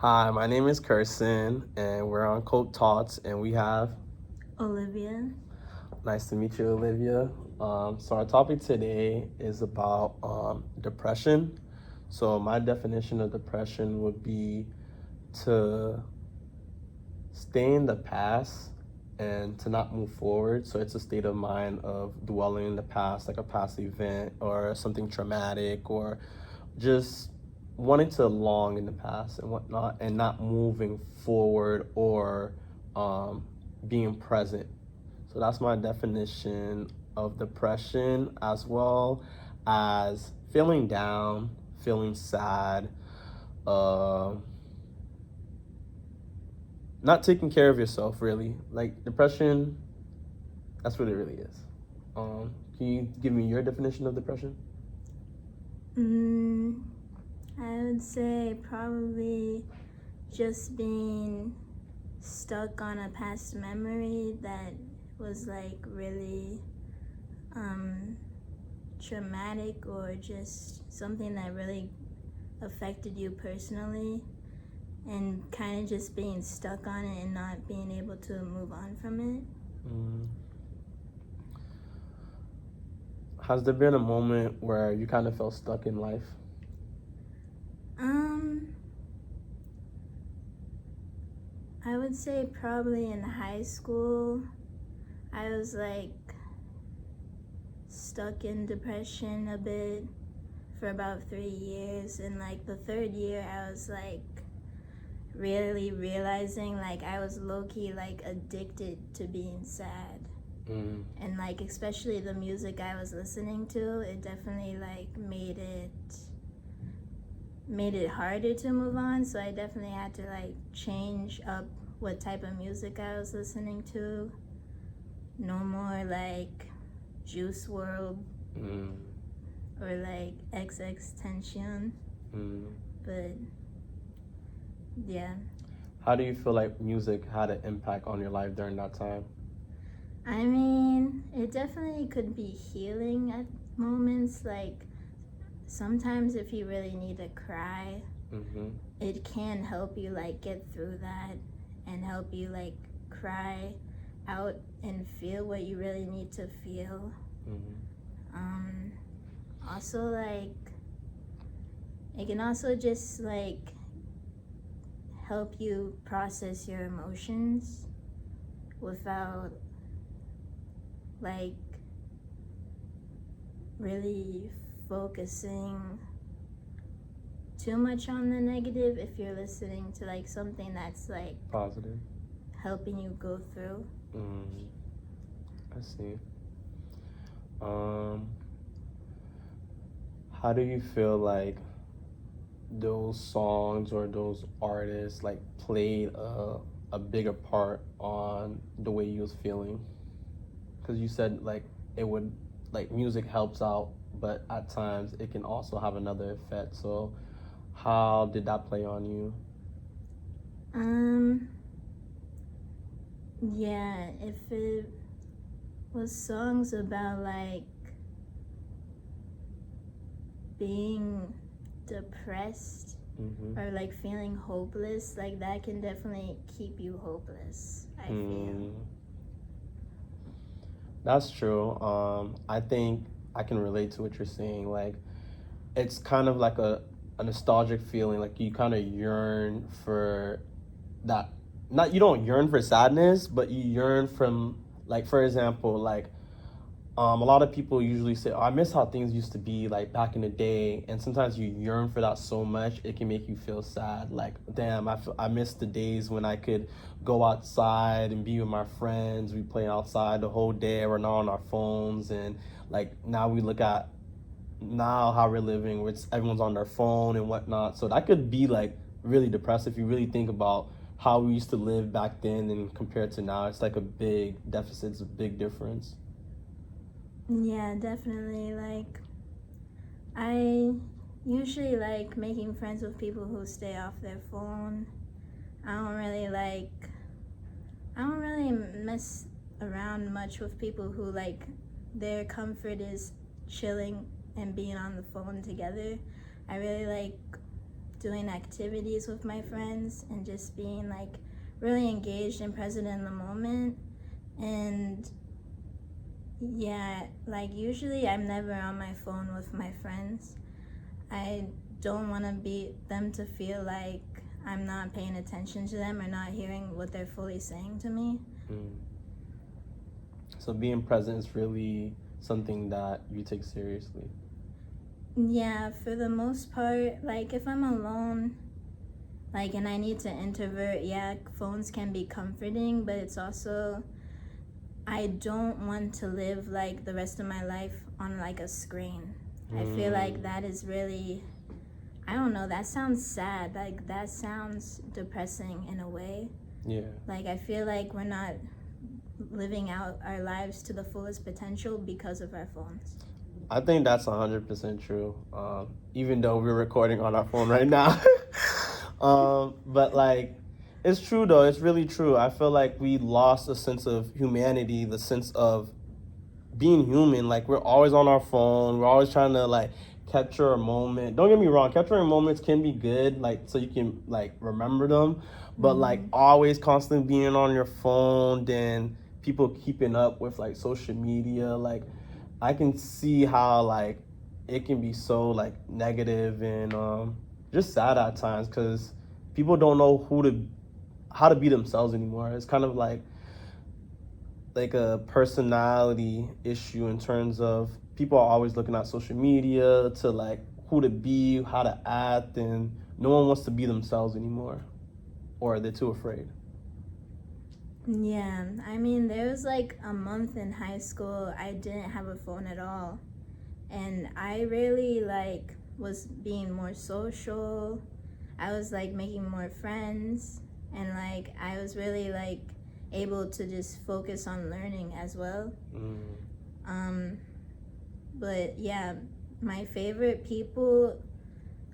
Hi, my name is Kirsten, and we're on Cope Talks, and we have Olivia. nice to meet you, Olivia. So our topic today is about depression. So my definition of depression would be to stay in the past and to not move forward. So it's a state of mind of dwelling in the past, like a past event or something traumatic, or just wanting to long in the past and whatnot, and not moving forward or being present. So that's my definition of depression, as well as feeling down, feeling sad, uh, not taking care of yourself, really. Like depression, that's what it really is. Can you give me your definition of depression? Mm, I would say probably just being stuck on a past memory that was like really um, traumatic, or just something that really affected you personally, and kind of just being stuck on it and not being able to move on from it. Mm. Has there been a moment where you kind of felt stuck in life? Um, I would say probably in high school, I was like stuck in depression a bit for about 3 years, and like the third year I was like really realizing like I was low-key like addicted to being sad. And like especially the music I was listening to, it definitely like made it harder to move on. So I definitely had to like change up what type of music I was listening to. No more like Juice World or like XX Tension. But yeah. How do you feel like music had an impact on your life during that time? I mean, it definitely could be healing at moments. Like sometimes if you really need to cry, it can help you like get through that and help you like cry out and feel what you really need to feel. Also, like it can also just like help you process your emotions without like really focusing too much on the negative if you're listening to like something that's like Positive. helping you go through. I see. How do you feel like those songs or those artists like played a bigger part on the way you was feeling? Because you said like it would, like music helps out, but at times it can also have another effect. So how did that play on you? Yeah, if it was songs about like being depressed or like feeling hopeless, like that can definitely keep you hopeless, I feel. That's true. I think I can relate to what you're saying. Like, it's kind of like a nostalgic feeling. Like you kind of yearn for that. Not, you don't yearn for sadness, but you yearn from, like, for example, like a lot of people usually say, "Oh, I miss how things used to be like back in the day," and sometimes you yearn for that so much it can make you feel sad. Like, damn, I miss the days when I could go outside and be with my friends. We play outside the whole day. We're not on our phones, and like now we look at now how we're living, which everyone's on their phone and whatnot. So that could be like really depressive if you really think about how we used to live back then and compared to now. It's like a big deficit. It's a big difference. Yeah, definitely. Like, I usually like making friends with people who stay off their phone. I don't really mess around much with people who like their comfort is chilling and being on the phone together. I really like doing activities with my friends and just being like really engaged and present in the moment. And yeah, like usually I'm never on my phone with my friends. I don't want to be them to feel like I'm not paying attention to them or not hearing what they're fully saying to me. So being present is really something that you take seriously. Yeah, for the most part, like if I'm alone, like and I need to introvert, yeah, phones can be comforting, but it's also I don't want to live like the rest of my life on like a screen. I feel like that is really, I don't know, that sounds sad. Like that sounds depressing in a way. Yeah. Like I feel like we're not living out our lives to the fullest potential because of our phones. I think that's 100% true. Even though we're recording on our phone right now, but like, it's true though. It's really true. I feel like we lost a sense of humanity, the sense of being human. Like we're always on our phone. We're always trying to like capture a moment. Don't get me wrong. Capturing moments can be good, like so you can like remember them. But like always constantly being on your phone, then people keeping up with like social media, like I can see how like it can be so like negative and just sad at times because people don't know how to be themselves anymore. It's kind of like a personality issue in terms of people are always looking at social media to like who to be, how to act, and no one wants to be themselves anymore, or they're too afraid. Yeah, I mean, there was like a month in high school I didn't have a phone at all. And I really like was being more social. I was like making more friends. And like I was really like able to just focus on learning as well. But yeah, my favorite people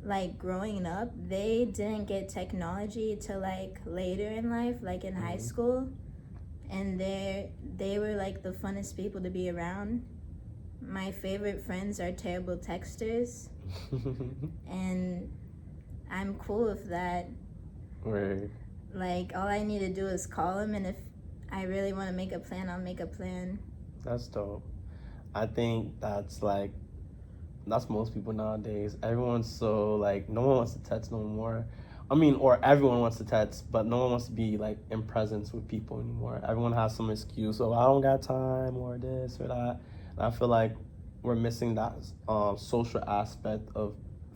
like growing up, they didn't get technology till like later in life, like in high school, and they were like the funnest people to be around. My favorite friends are terrible texters, and I'm cool with that. Right. Like all I need to do is call them, and if I really want to make a plan, I'll make a plan. That's dope. I think that's most people nowadays. Everyone's so like no one wants to text no more. I mean, or everyone wants to text, but no one wants to be like in presence with people anymore. Everyone has some excuse, oh, I don't got time, or this or that. And I feel like we're missing that social aspect of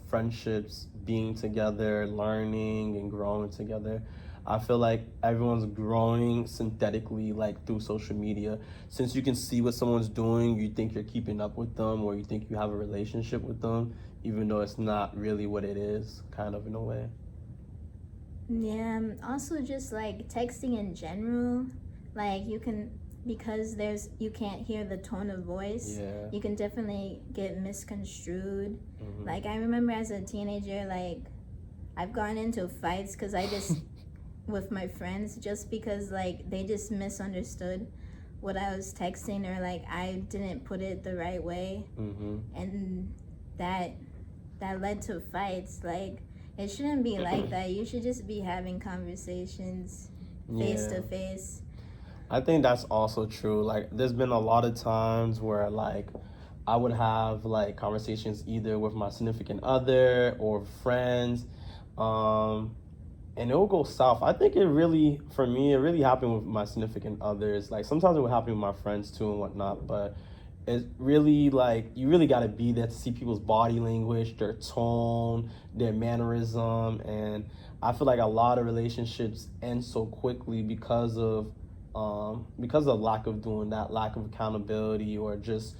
friendships, being together, learning and growing together. I feel like everyone's growing synthetically, like through social media. Since you can see what someone's doing, you think you're keeping up with them, or you think you have a relationship with them, even though it's not really what it is, kind of in a way. Yeah, also just like texting in general, like you can, because you can't hear the tone of voice, Yeah. you can definitely get misconstrued. Like I remember as a teenager, like I've gotten into fights because I just with my friends just because like they just misunderstood what I was texting, or like I didn't put it the right way, and that led to fights. Like it shouldn't be like that. You should just be having conversations face to face. I think that's also true. Like there's been a lot of times where like I would have like conversations either with my significant other or friends, and it will go south. I think for me, it really happened with my significant others. Like sometimes it would happen with my friends too and whatnot, but it's really like you really got to be there to see people's body language, their tone, their mannerism, and I feel like a lot of relationships end so quickly because of lack of doing that, lack of accountability, or just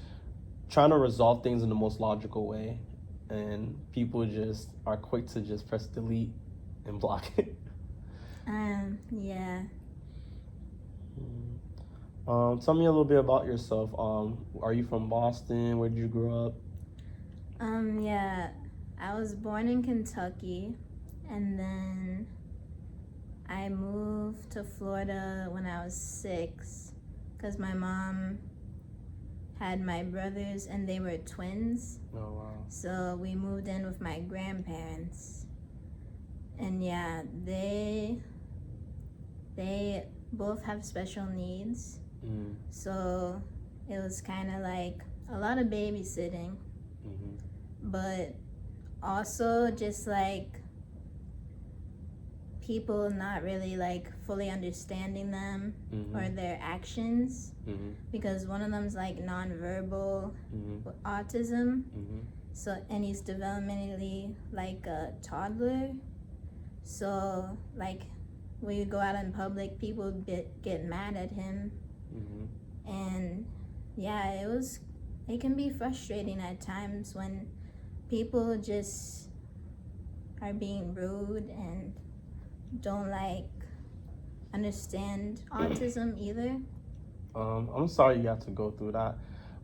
trying to resolve things in the most logical way, and people just are quick to just press delete and block it. Yeah. Tell me a little bit about yourself. Are you from Boston? Where did you grow up? Yeah, I was born in Kentucky, and then I moved to Florida when I was 6 because my mom had my brothers and they were twins. Oh, wow. So we moved in with my grandparents. and yeah, they both have special needs. So it was kind of like a lot of babysitting, but also just like people not really like fully understanding them or their actions, because one of them's like nonverbal with autism. So, and he's developmentally like a toddler. So like when you go out in public, people get mad at him. And yeah, it can be frustrating at times when people just are being rude and don't like understand autism either. I'm sorry you have to go through that.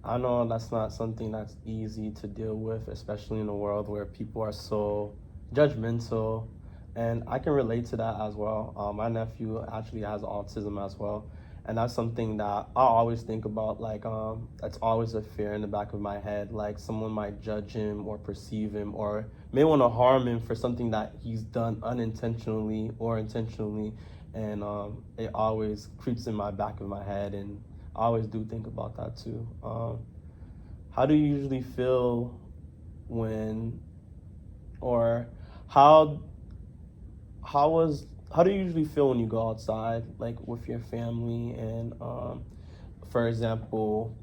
I know that's not something that's easy to deal with, especially in a world where people are so judgmental, and I can relate to that as well. My nephew actually has autism as well, and that's something that I always think about. Like, that's always a fear in the back of my head. Like, someone might judge him or perceive him or may want to harm him for something that he's done unintentionally or intentionally, and it always creeps in my back of my head, and I always do think about that too. How do you usually feel when, or how how do you usually feel when you go outside, like with your family, and for example,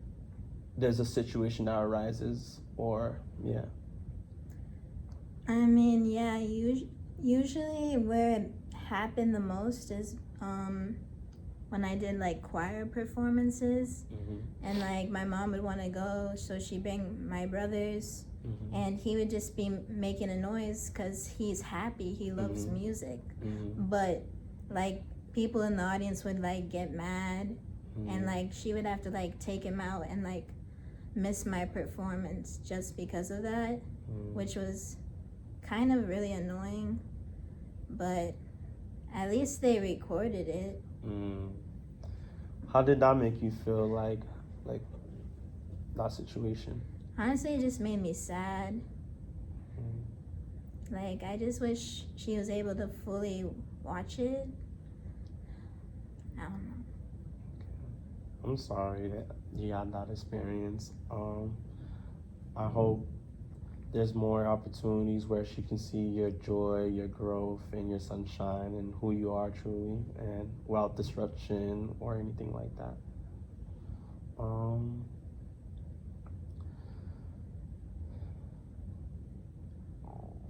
there's a situation that arises, or yeah. I mean, yeah, usually where it happened the most is when I did like choir performances, and like my mom would want to go, so she'd bring my brothers, and he would just be making a noise because he's happy, he loves music, but like people in the audience would like get mad, and like she would have to like take him out and like miss my performance just because of that, which was kind of really annoying, but at least they recorded it. How did that make you feel, like that situation? Honestly, it just made me sad. Like, I just wish she was able to fully watch it. I don't know. I'm sorry that you had that experience. I hope there's more opportunities where she can see your joy, your growth, and your sunshine, and who you are truly, and without disruption or anything like that.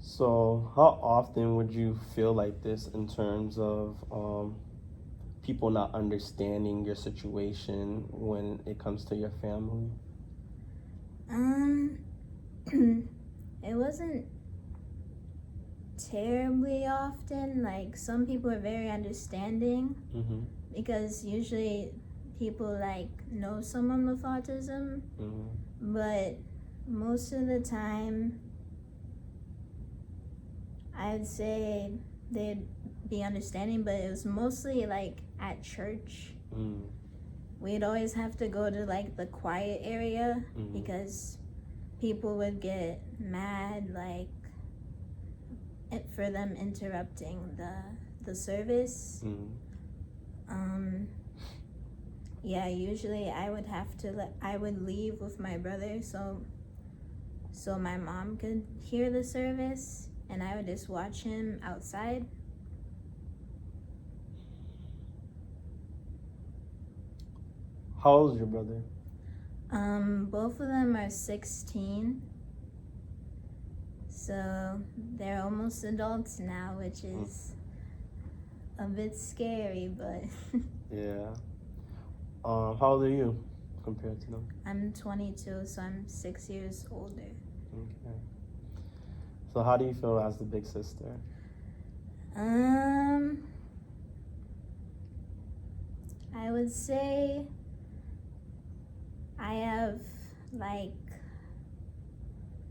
So how often would you feel like this in terms of people not understanding your situation when it comes to your family? It wasn't terribly often. Like, some people are very understanding, because usually people like know someone with autism, but most of the time I'd say they'd be understanding, but it was mostly like at church. We'd always have to go to like the quiet area because people would get mad, like for them interrupting the service. Yeah, usually I would leave with my brother so my mom could hear the service, and I would just watch him outside. How old is your brother? Both of them are 16, so they're almost adults now, which is a bit scary, but Yeah. How old are you compared to them? I'm 22, so I'm 6 years older. Okay. So how do you feel as the big sister? I would say I have like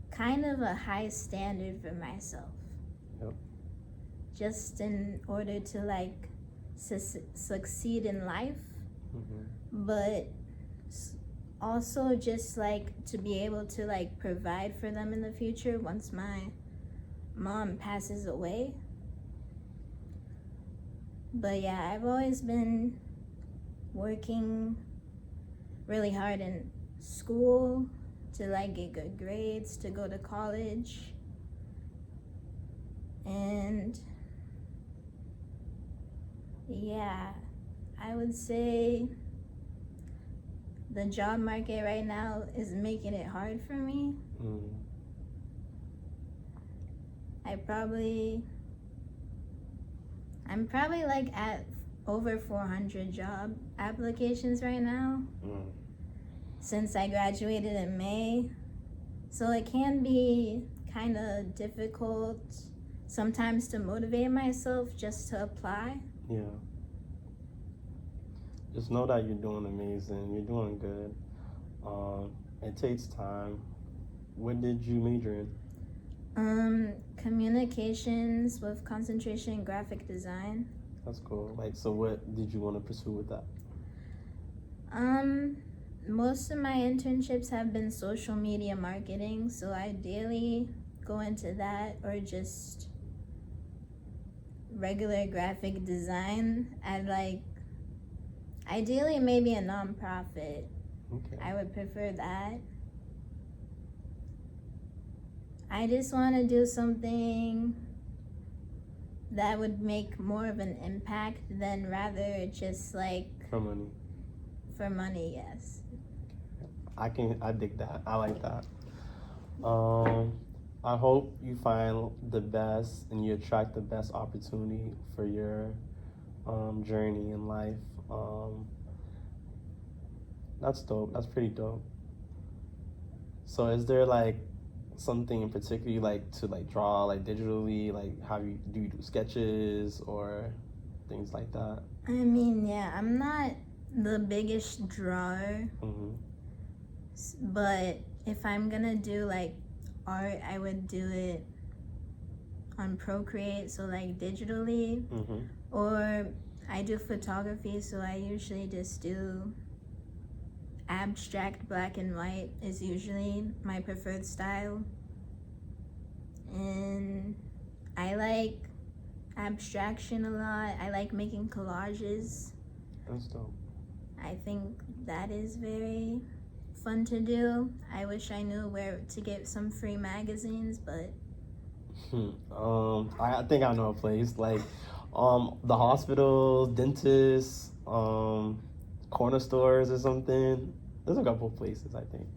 kind of a high standard for myself. Yep. Just in order to like succeed in life, but also just like to be able to like provide for them in the future once my mom passes away. But yeah, I've always been working really hard in school to like get good grades, to go to college. And yeah, I would say the job market right now is making it hard for me. Mm. I'm probably like at over 400 job applications right now since I graduated in May. So it can be kind of difficult sometimes to motivate myself just to apply. Yeah. Just know that you're doing amazing. You're doing good. It takes time. What did you major in? Communications with concentration in graphic design. That's cool. Like, so what did you want to pursue with that? Most of my internships have been social media marketing, so ideally go into that or just regular graphic design at like ideally maybe a nonprofit. Okay. I would prefer that. I just want to do something that would make more of an impact than rather just like For money. for money, yes. I dig that. I like that. I hope you find the best and you attract the best opportunity for your journey in life. That's dope. That's pretty dope. So is there like something in particular you like to like draw like digitally? Like do you do sketches or things like that? I mean, yeah, I'm not the biggest drawer, but if I'm gonna do like art, I would do it on Procreate, so like digitally, or I do photography, so I usually just do abstract black and white is usually my preferred style. And I like abstraction a lot. I like making collages. That's dope. I think that is very fun to do. I wish I knew where to get some free magazines, but I think I know a place like the hospitals, dentists, corner stores or something. There's a couple places I think.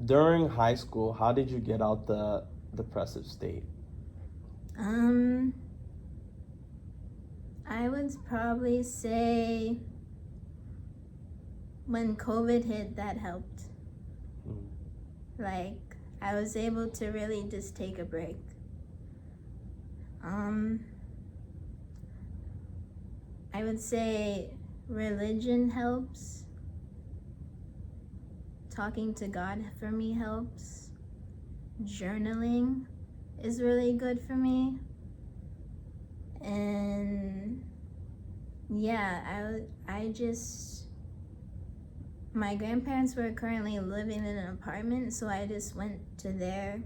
During high school, how did you get out the depressive state? I would probably say when COVID hit, that helped. Like, I was able to really just take a break. I would say religion helps. Talking to God for me helps. Journaling is really good for me. And yeah, my grandparents were currently living in an apartment, so I just went to their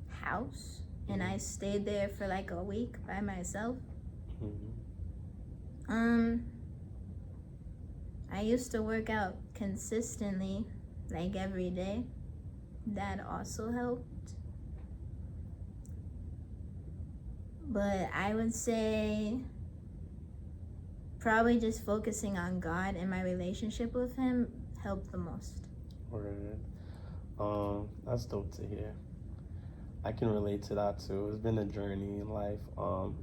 house and I stayed there for like a week by myself. I used to work out consistently, like every day. That also helped. But I would say probably just focusing on God and my relationship with Him helped the most. That's dope to hear. I can relate to that too. It's been a journey in life.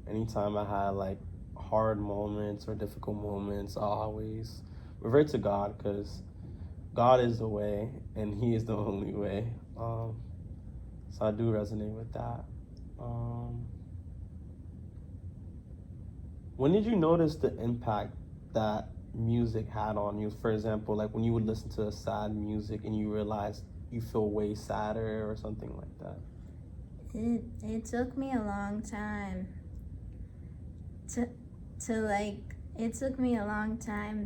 Anytime I had like hard moments or difficult moments, I always revert to God because God is the way and He is the only way. So I do resonate with that. When did you notice the impact that music had on you? For example, like when you would listen to sad music and you realized you feel way sadder or something like that? It took me a long time to like, it took me a long time